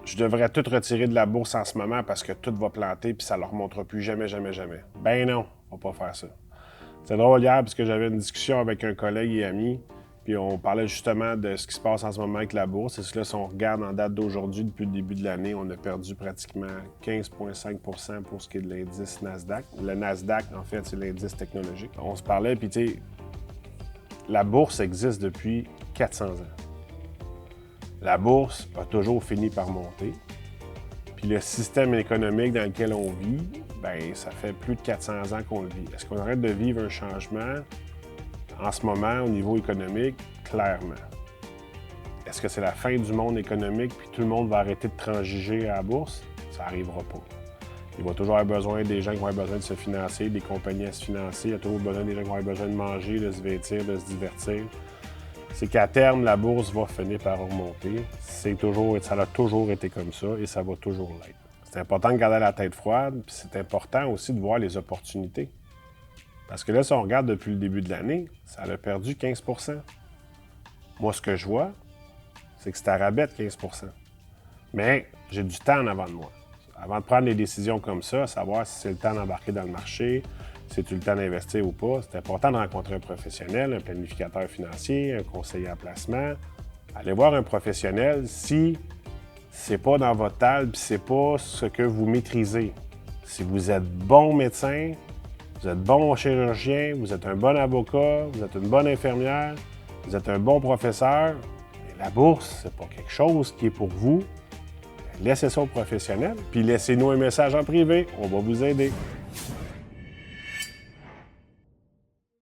je devrais tout retirer de la bourse en ce moment parce que tout va planter puis ça ne leur remontera plus jamais, jamais, jamais. Ben non, on va pas faire ça. C'est drôle hier parce que j'avais une discussion avec un collègue et ami, puis on parlait justement de ce qui se passe en ce moment avec la bourse. Et cela, si on regarde en date d'aujourd'hui, depuis le début de l'année, on a perdu pratiquement 15,5 pour ce qui est de l'indice Nasdaq. Le Nasdaq, en fait, c'est l'indice technologique. On se parlait, puis tu sais, la bourse existe depuis 400 ans. La bourse a toujours fini par monter. Puis le système économique dans lequel on vit, bien, ça fait plus de 400 ans qu'on le vit. Est-ce qu'on arrête de vivre un changement en ce moment au niveau économique? Clairement. Est-ce que c'est la fin du monde économique puis tout le monde va arrêter de transiger à la bourse? Ça n'arrivera pas. Il va toujours avoir besoin des gens qui vont avoir besoin de se financer, des compagnies à se financer. Il y a toujours besoin des gens qui vont avoir besoin de manger, de se vêtir, de se divertir. C'est qu'à terme, la bourse va finir par remonter. Ça a toujours été comme ça et ça va toujours l'être. C'est important de garder la tête froide, puis c'est important aussi de voir les opportunités. Parce que là, si on regarde depuis le début de l'année, ça a perdu 15 %. Moi, ce que je vois, c'est que c'est à rabais de 15 %. Mais j'ai du temps en avant de moi. Avant de prendre des décisions comme ça, savoir si c'est le temps d'embarquer dans le marché, si c'est le temps d'investir ou pas, c'est important de rencontrer un professionnel, un planificateur financier, un conseiller en placement. Allez voir un professionnel si c'est pas dans votre table, puis c'est pas ce que vous maîtrisez. Si vous êtes bon médecin, vous êtes bon chirurgien, vous êtes un bon avocat, vous êtes une bonne infirmière, vous êtes un bon professeur, mais la bourse, c'est pas quelque chose qui est pour vous. Laissez ça aux professionnels, puis laissez-nous un message en privé, on va vous aider.